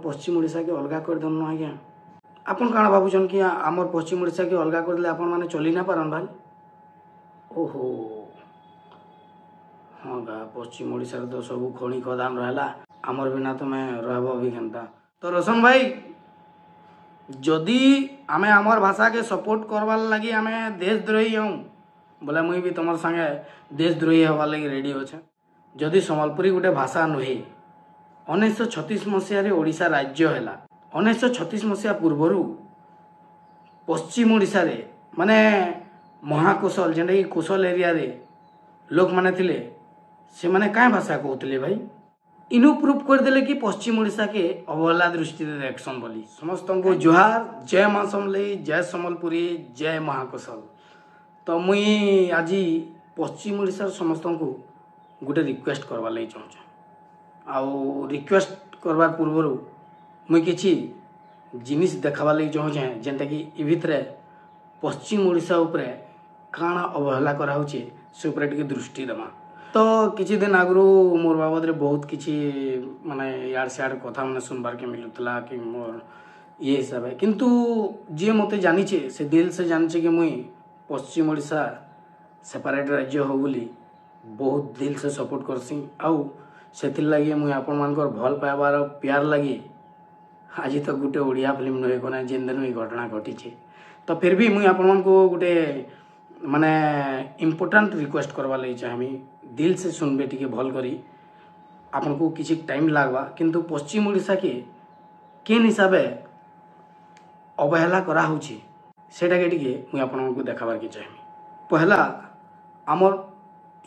पश्चिम ओडिशा के अलग कर देन आज्ञा आपन काଣା भाबुछन कि आमर पश्चिम ओडिशा के अलग कर देले आपन माने चली ना पारन भाई ओहो हाँ गा पश्चिम ओडिशा तो सब खଣି खदान रहला आमर बिना तो मैं रहबो भी केनता तो रोशन भाई जदि आमे आमर भाषा के सपोर्ट करवार लगी आमे देशद्रोही हूँ बोले मुई भी तुम संगे देशद्रोही हवार लगी रेडी अच्छे जदि सम्बलपुरी गोटे भाषा नुहे 1936 मसीह ओडिशा राज्य है 1936 मसीहा पूर्वर पश्चिम ओडिशा रे माने महाकोशल जेनटा कि कोशल एरिया रे लोक माने थिले से माने क्या भाषा कहते भाई इनु प्रूफ करदेले कि पश्चिम ओडिशा के अवहेला दृष्टि देखसन बोली समस्त को जुहार जय मां समलेई जय सम्बलपुरी जय महाकोशल तो मुई आज पश्चिम ओडिशा समस्त को गोटे रिक्वेस्ट करवा लगी चाहूँ आउ रिक्वेस्ट करवार पूर्वर मुई किछि जिनिस देखावा लगी चाहूँ जेनटा कि इ भितरे पश्चिम ओडिशा उपरे काଣା अवहेला करा होचे से उपरे टिके दृष्टि देमा तो किछि दिन आगु मोर बाबद रे बहुत किछि माने यार सियार कथा माने सुनबार के मिलुतला कि मोर ये हिसाब है किंतु जे मते जानी छे से दिल से जानी छे कि मुई पश्चिम ओडिशा सेपरेट राज्य हो बोली बहुत दिल से सपोर्ट करसी आउ सेथिर लगी मुई आपन मानकर भल पाइबार प्यार लगी आज तक गोटे ओडिया फिल्म नुहे कोना जेन दिन ई घटना घटी छे तो फिर भी मुई आपन मान को गोटे माने इम्पोर्टेंट रिक्वेस्ट करवा लगी चाहमी दिल से सुनबे टिके भल करी आपन को किछि टाइम लागबा किंतु पश्चिम ओडिशा के केन हिसाबे अवहेला करा होछि सेटा के टिके मुई आपन मान को देखाबार के चाहमी पहला आमर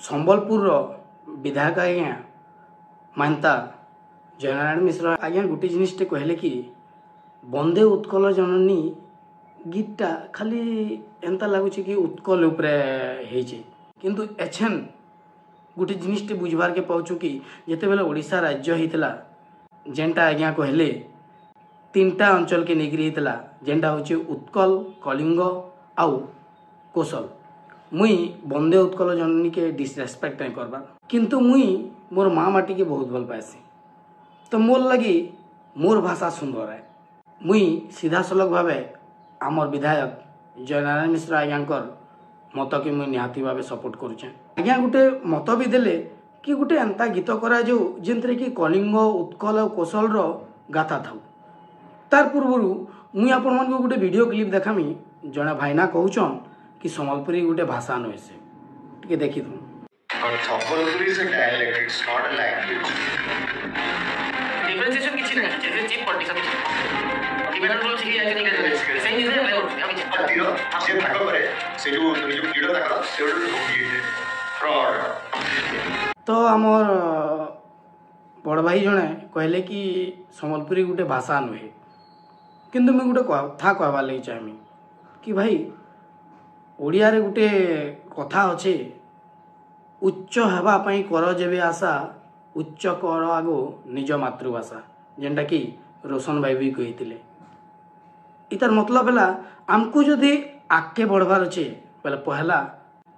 संबलपुर विधायक आज्ञा मानता जयनारायण मिश्र आज्ञा गोटे जिनिसटे कहले कि बंदे उत्कल जननी गीतटा खाली एंता लगुच कि उत्कल उपरे हेचे किंतु एछन गोटे जिनिसटे बुझबार के पाउछु कि जेते बेले ओडिशा राज्य हितला जेनटा आज्ञा कहले तीनटा अंचल के निगरी हितला जेनटा होचे उत्कल कलिंग आउ कोशल मुई बंदे उत्कल जननी के डिसरेस्पेक्ट नहीं करबा किंतु मुई मोर माँ माटी के बहुत भल पाएसी तो मोर लगी मोर भाषा सुंदर है मुई सीधा सलख भावे आमर विधायक जयनारायण मिश्र आज्ञाकर मत के मुई निहाती भावे सपोर्ट करुचे आज्ञा गोटे मत भी देले कि गोटे एंता गीत करा जो जेंतरे कि कलिंग उत्कल और कौशल रो गाथा थाउ तार पूर्व मुई आपण मन को गोटे वीडियो क्लिप देखामी जने भाईना कहउछन कि सम्बलपुरी गोटे भाषा नुहे से टिके देखि दु Sambalpuri is a dialect, it's not a language. Differentiation किसी नहीं, जैसे चीप पॉलिटिक्स अभी डिबेट रूल सीखी जाती नहीं करते, सही चीज़ है अप्लाई करो, अभी चीप तीरो से भाग करे, से जो वीडियो देखा, से जो ढूंढिए फ्रॉड। तो आमर बड़ भाई जने कहले कि सम्बलपुरी गोटे भाषा नुहे किंतु मैं गोटे कथा कहबार लगी चाहमी कि भाई ओडिया रे गोटे कथा अच्छे उच्च हेबा पई कर जेबे आशा उच्च कर आगो निज मातृभाषा जेनटा कि रोशन भाई भी कही इतार मतलब है आमको जदि आगे बढ़वार अच्छे पहले पहला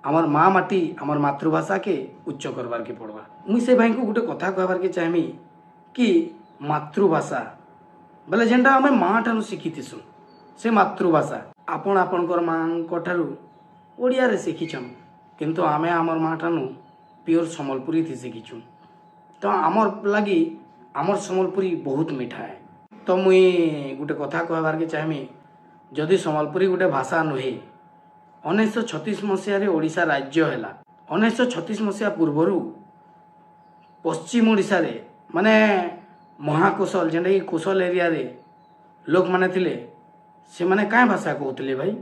आमर माँ माटी आमर मातृभाषा के उच्च करवार के पड़वा मुई से भाई को गोटे कथा कहबार के चाहमी कि मातृभाषा बोले जेनटा आम माँ ठानु शिखीसु से मातृभाषा आपण आपणकर माँ ठारू ओडिया रे शिखीछन किंतु आमे आमर माँ ठानु प्योर सम्बलपुरी थी शिखीचु तो आमर लगी आमर सम्बलपुरी बहुत मीठा है तो मुई गोटे कथा कहबार के चाहमी जदि सम्बलपुरी गोटे भाषा नुहे 1936 मसीह ओडिशा राज्य है 1936 मसीहा पूर्वर पश्चिम ओडिशा रे माने महाकोशल जेनटा कि कोशल एरिया रे लोक माने थिले से माने क्या भाषा कहते भाई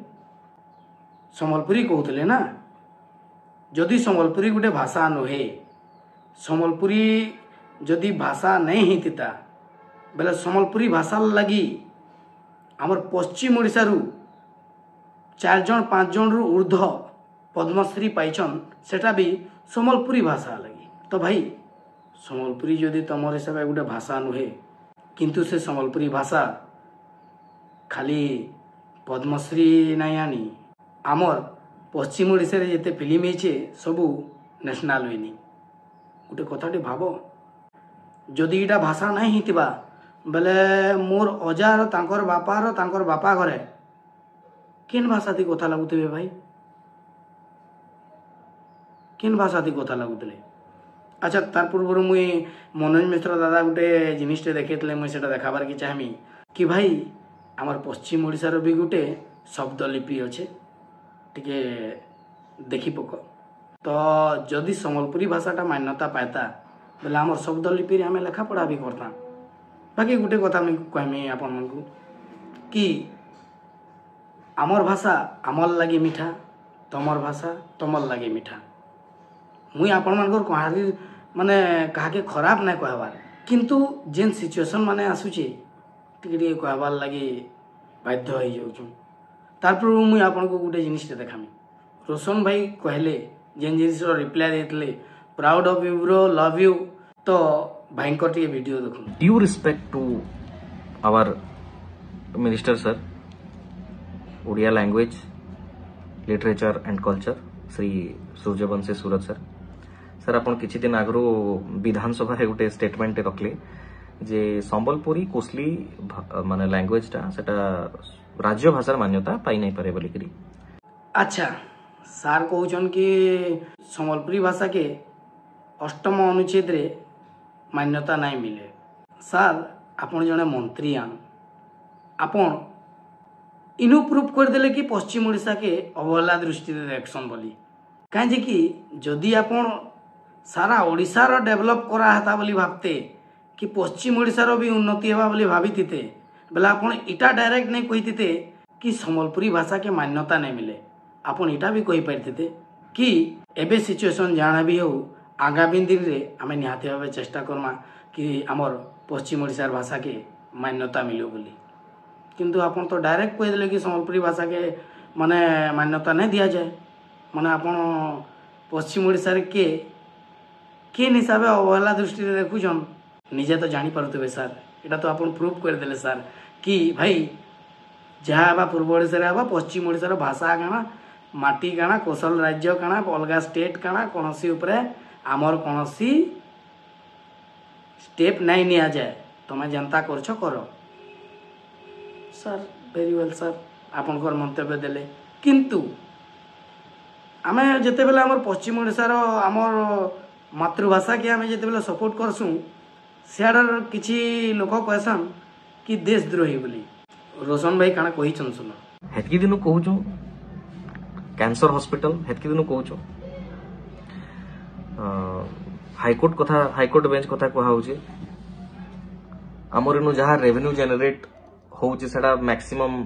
सम्बलपुरी कहते ना जदि सम्बलपुरी गोटे भाषा नुहे सम्बलपुरी जदि भाषा नहीं हिता बेले सम्बलपुरी भाषा लगी आमर पश्चिम ओडिशा रु 4 जन 5 जन रु ऊर्ध पद्मश्री पाइछन सेटा भी सम्बलपुरी भाषा लगी तो भाई सम्बलपुरी जदि तुम हिसाब गोटे भाषा नुहे किंतु से सम्बलपुरी भाषा खाली पद्मश्री नहीं आनी आमर पश्चिम ओडिशा रे जेते फिल्म होइछे सबू नेशनल होइनी गोटे कथाटी भाव जदि इटा भाषा नहीं हितबा ବେଲେ ମୋର୍ ଅଜାର ତାଙ୍କର ବାପା ଘରେ କେନ୍ ଭାଷାତି କଥା ଲାଗୁଥିବେ ଭାଇ? କେନ୍ ଭାଷାତି କଥା ଲାଗୁଥିଲେ? আচ্ছা তার পূর্বରୁ মুই মনোজ মিশ্র দাদা গোটে জিনিসটে দেখাইলে মুই সেটা দেখাবার কি চাহমি কি ভাই আমার পশ্চিম ওড়িশার বি গোটে শব্দলিপি অছে টিকে দেখি পক তো যদি সম্বলপুরী ভাষাটা মান্যতা পাইতা বেলে আমার শব্দলিপি আমি লেখাপড়া বি করতাম। বাকি গোটে কথা মুই কহমি আপন মানকু কি আমার ভাষা আমর লাগি মিঠা, তমর ভাষা তমর লাগি মিঠা। মুই আপন মানকর কহারি মানে কাহাকে খরাপ নাই কহবার, কিন্তু যেন সিচুएशन মানে আসুছে টিকে টিকে কহবার লাগি বাধ্য হয়ে যাউছু। তারপর মুই আপনাকে গোটে জিনিসটা দেখামি। रोशन भाई कहले जेन जिनिस रिप्लाई देते proud of you bro, love you. तो भाई को टिके वीडियो देखो। Due respect to our minister sir Odia language literature and culture Shri Suryavanshi Suraj sir. Sir अपन किछि दिन आगरो विधानसभा रे गोटे स्टेटमेंट रखले जे संबलपुरी कोसली माने लैंग्वेज टा सेटा राज्य भाषार मान्यता पाई नहीं पारे बोली करी। अच्छा सार कहउछन कि संबलपुरी भाषा के 8म अनुच्छेद रे मान्यता नहीं मिले। सार आपण जने मंत्री आन आपण इनु प्रूफ कर देले कि पश्चिम ओडिशा के अवहेला दृष्टि देखसन बोली। कहीं कि जदि आपण सारा ओडिशार डेभलप करा हता बोली भाबते कि पश्चिम ओडिशार भी उन्नति हेबा बोली भाबिथिते बेला आपण इटा डायरेक्ट नहीं कहिथिते कि संबलपुरी भाषा के मान्यता नहीं मिले। आपण इटा भी कहि पारथिते कि एबे सिचुएशन जाना भी हो आगामी दिन रे आमे निहाती भाबे चेष्टा करमा कि हमर पश्चिम ओडिशार भाषा के मान्यता मिलो बोली। किंतु आपण तो डायरेक्ट कहि देले कि संबलपुरी भाषा के माने मान्यता नहीं दिया जाए। माने आपण पश्चिम ओडिशा रे के हिसाब से अवहेला दृष्टि देखुन निजे तो जानी पारुथिबे सर। एटा तो आपण प्रूफ कर देले सर कि भाई जहाँ पूर्व ओडिशा रे पश्चिम ओडिशा रो भाषा काना माटी काना कौशल राज्य काना अलगा स्टेट काना कोनोसी उपरे आमर कोनोसी स्टेप नहीं निया जाए। तुम्हें जनता करछ करो सर। वेरी वेल सर आपनकर मंतव्य देले। किंतु आमे जेते बेले हमर पश्चिम ओडिशा रो हमर मातृभाषा के आमे जेते बेले सपोर्ट करसु सियाडर किछि लोक कहसन कि देशद्रोही बोली। रोशन भाई काना कहि छन सुनो हेतकी दिनु कहूछु कैंसर हॉस्पिटल हेतकी दिनु कहूछु हाईकोर्ट बेंच कथा कहा होछि हमर इनु जहा रेवेन्यू जनरेट होछि सेडा मैक्सिमम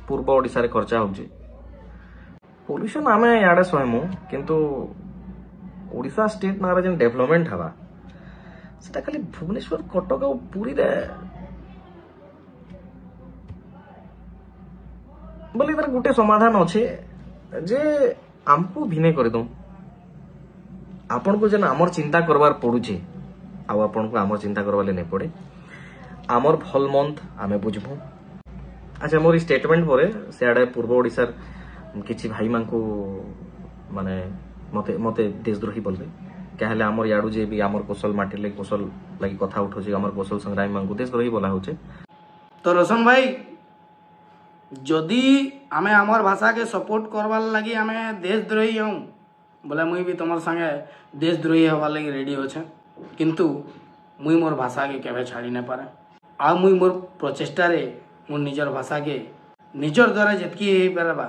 पूर्व ओडिसा रे खर्चा होछि। पोल्यूशन आमे याडे सोहेमु किंतु ओडिसा स्टेट नारा जेन डेवलपमेंट हवा सेटा खाली भुवनेश्वर कटक और पुरी रे बोले तार गोटे समाधान अच्छे जे आमको भिने कर दो आपन को जेन आमर चिंता करवार पड़ुचे आपन को आमर चिंता करवाले नहीं पड़े आमर भल मंथ आमे बुझबू। अच्छा मोर स्टेटमेंट परे सियाडे पूर्व ओडिशार किछि भाई मानकु माने मते मते देशद्रोही बोलबे कहले आमर याडू जे भी आमर कौशल माटी ले कौशल लागि कथा उठोजे आमर कौशल संग्रामी मानकु देशद्रोही बोला होचे। तो रोशन भाई जदि आमे आमर भाषा के सपोर्ट करवार लगी आमे देशद्रोही हूँ बोले मुई भी तुम संगे देशद्रोही हवा लगी रेडी अच्छे। किंतु मुई मोर भाषा के केवे छाड़ी नहीं पारे आ मुई मोर प्रचेष्टा रे मोर निजर भाषा के निजर द्वारा जितकी हो पारबा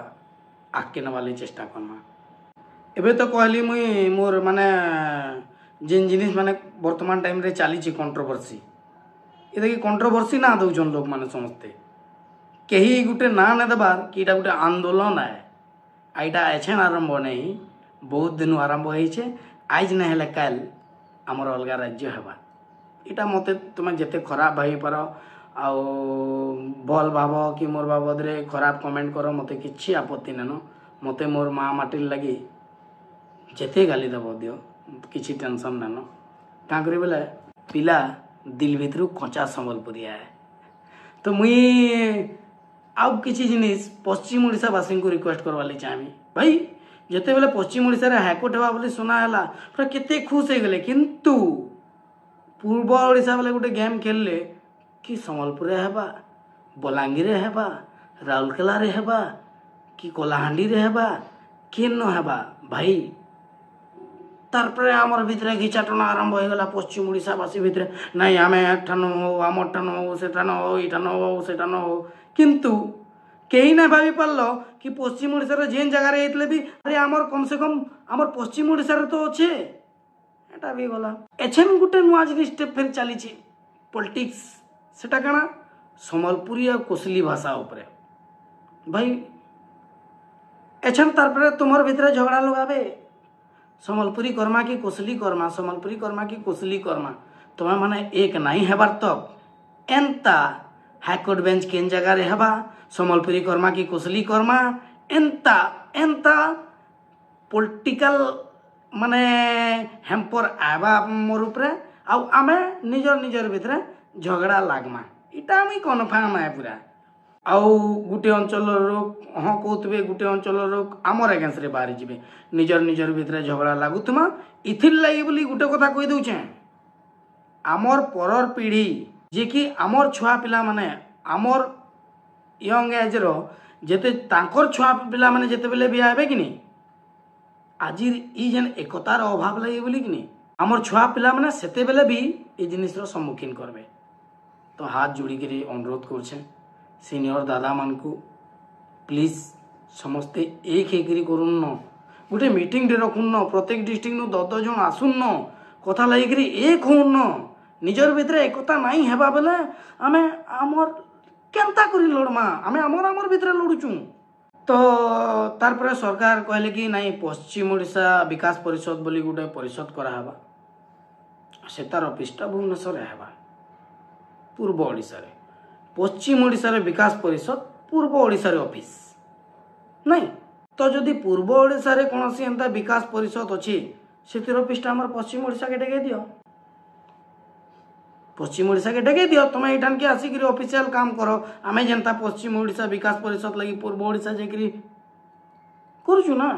आगे नवाली चेष्टा करमा। एबे तो कहली मुई मोर माने जिन जिनिस माने वर्तमान टाइम रे चली कंट्रोवर्सी ये देखिए कंट्रोवर्सी ना दौन लोक माने समझते कहीं गोटे ना ना देवार कि गोटे आंदोलन है आईटा एछेन आरंभ नहीं बहुत दिन आरंभ होइछे आज नहीं हेले काल आमर अलग राज्य हेबा। इटा मते तुम जिते खराब भाई पार आउ भल भाव कि मोर बाबद रे खराब कमेंट कर मते किछि आपत्ति नेनो। मते मोर माँ माटी लगी जेते गाली देव दियो किछि टेंशन नेनो क्या करी बोले पिला दिल भितर कचा संबलपुरी है। तो मुई आउ किछि जिनिस पश्चिम ओडिशा वासी को रिक्वेस्ट करवाली चाहमी भाई जिते बेले पश्चिम ओडिशा रे हाईकोर्ट हेबा बोली सुना हैला पूरा केते खुश हो गले। किंतु पूर्व ओडिशा बेले गोटे गेम खेलले कि सम्बलपुर हेबा बलांगीर हेबा राउरकेला रे हेबा कि कलाहांडी रे हेबा केन हेबा भाई तारपरे आमर भितरे घिचाटना आरंभ हो गला पश्चिम ओडिशावासी भितरे नहीं आम एठान हो आमर ठान हो सेठान हो ईठान हो सेठान हो किंतु कहीं ना भावी पार्ल कि पश्चिम ओडिशार जेन जगार जाइतले भी अरे आमर कम से कम आमर पश्चिम ओडिशार तो अच्छे एटा भी गला एछन गुटे नुआ जिनिस फिर चली पॉलिटिक्स सेटा काना सम्बलपुरी और कोसली भाषा उपरे भाई एछन तारपरे तुमर भितरे झगड़ा लगाबे सम्बलपुरी कर्मा की कोसली कर्मा सम्बलपुरी कर्मा की कोसली कर्मा तुम्हें माने एक नहीं हेबार तक एंता हाईकोर्ट बेंच केन जगह रे हेबा सम्बलपुरी कर्मा की कोसली कर्मा एंता एंता पॉलिटिकल माने हेम्पर आबा मोर उपरे आउ आमे निजर निजर भितरे झगड़ा लागमा इटा आमी कन्फर्म है पूरा आउ गुटे अंचल लोक हाँ कहते गुटे अंचल लोक आमर एगेंस्ट रे बाहरी जीवे निजर निजर भितर झगड़ा लागुथमा इथिर लगी बोली गुटे कथा कही दउछे आमर परर पीढ़ी जे कि आमर छुआ पिला माने आमर यंग एज रो जेते तांकर छुआ पिला माने जेते बेले बिया हेबे कि नहीं आज ई जेन एकतार अभाव लगी बोली कि नहीं आमर छुआ पिला माने सेते बेले भी ए जिनिस रो सम्मुखीन करबे तो हाथ जोड़ी के अनुरोध करछे सीनियर दादा मान को प्लीज समस्ते एक हेकरी करुन न गोटे मीटिंग रखुन न प्रत्येक डिस्ट्रिक्ट नु 10 जन आसुन न कथा लगी एक होन न निजर भितर एकता नहीं हेबा बेले आमे आमर केनता करी लड़मा आमे आमर आमर भितर लड़ुचु तो तारपरे सरकार कहले कि नहीं पश्चिम ओडिशा विकास परिषद बोली गोटे परिषद करा हेबा से तार ऑफिसटा भुवनेश्वर हेबा पूर्व ओडिशा रे पश्चिम ओडिशा रे विकास परिषद पूर्व ओडिशा रे ऑफिस नहीं तो जदि पूर्व ओडिशा रे कोनोसी एंता विकास परिषद अछि सेतिर ऑफिसटा हमर पश्चिम ओडिशा के डेगे दियो पश्चिम ओडिशा के डेगे दियो तुम एठान के आसी करी ऑफिशियल काम करो आमे जनता पश्चिम ओडिशा विकास परिषद लगी पूर्व ओडिशा जेकरी करूछु ना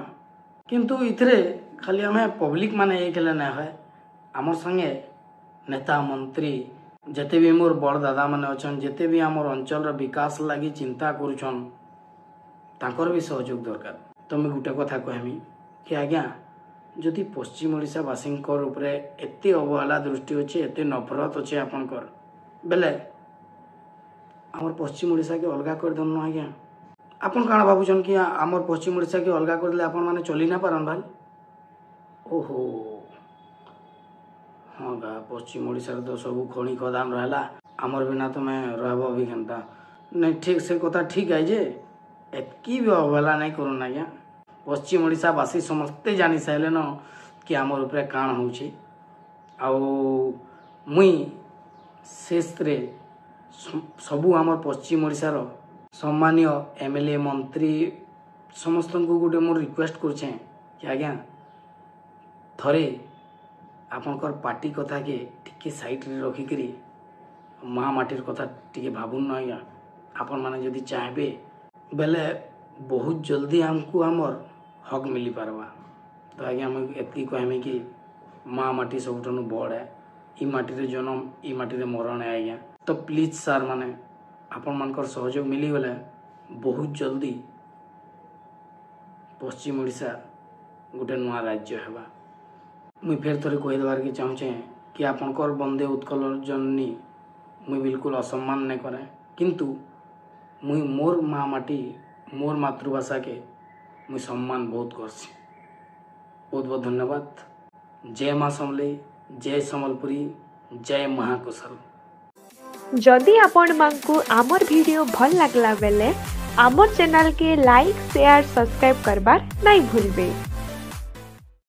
किंतु इथरे खाली हमें पब्लिक माने एकले ना है हमर संगे नेता मंत्री जेते भी मोर बड़ दादा माने अछन जेते भी हमर अंचल रो विकास लागि चिंता करूछन तांकर भी सहयोग दरकार तो मैं गुटे कथा कहमी कि आज्ञा जदि पश्चिम ओडिशा वासिंकर उपरे एते अवहेला दृष्टि अच्छे एते नफरत अच्छे आपनकर बेले हमर पश्चिम ओडिशा के अलगा कर दन आज्ञा आपन काना भाबुछन कि हमर पश्चिम ओडिशा के अलगा कर देले आपन माने चली ना पारन भाई ओहो हाँ गा पश्चिम ओडिशा तो सब खଣି खदान रहला आमर बिना तो मैं रहबो भी केनता नहीं ठीक से कथा ठीक है जे एतकी भी अवहेला नहीं करूँ आज्ञा पश्चिम ओडिशा वासी समस्ते जानी सारे न कि आमर उपरे काण होउछि आउ मुई शेष रे सबू आमर पश्चिम ओडिशा रो सम्मानीय एमएलए मंत्री समस्त को गोटे मोर रिक्वेस्ट करछे कि आज्ञा थरे आपनकर पार्टी कथा के टिके साइड रे रखी करी महामाटीर कथा टिके भाबुन न आज्ञा आपन माने जदि चाहबे बेले बहुत जल्दी हमको आमर हक मिली पारबा तो आज्ञा हम एतकी कहमी कि माँ माटी सबुठनु बड़ है ई माटी रे जन्म ई माटी रे मरण है आज्ञा तो प्लीज सर माने आपन मानकर सहयोग मिली गले बहुत जल्दी पश्चिम ओडिशा गोटे नुआ राज्य हेबा मुई फेर थोड़े कही देवार के चाहूचे कि आपनकर बंदे उत्कल जननी मुई बिल्कुल असम्मान नहीं करे किंतु मुई मोर माँ माटी मोर मातृभाषा के मुई सम्मान बहुत करसी बहुत बहुत धन्यवाद जय माँ समले जय सम्बलपुरी जय महाकुशल जदि आपण मानकु आमर वीडियो भल लागला बेले आमर चैनल के लाइक शेयर सब्सक्राइब करबार नहीं भूलबे।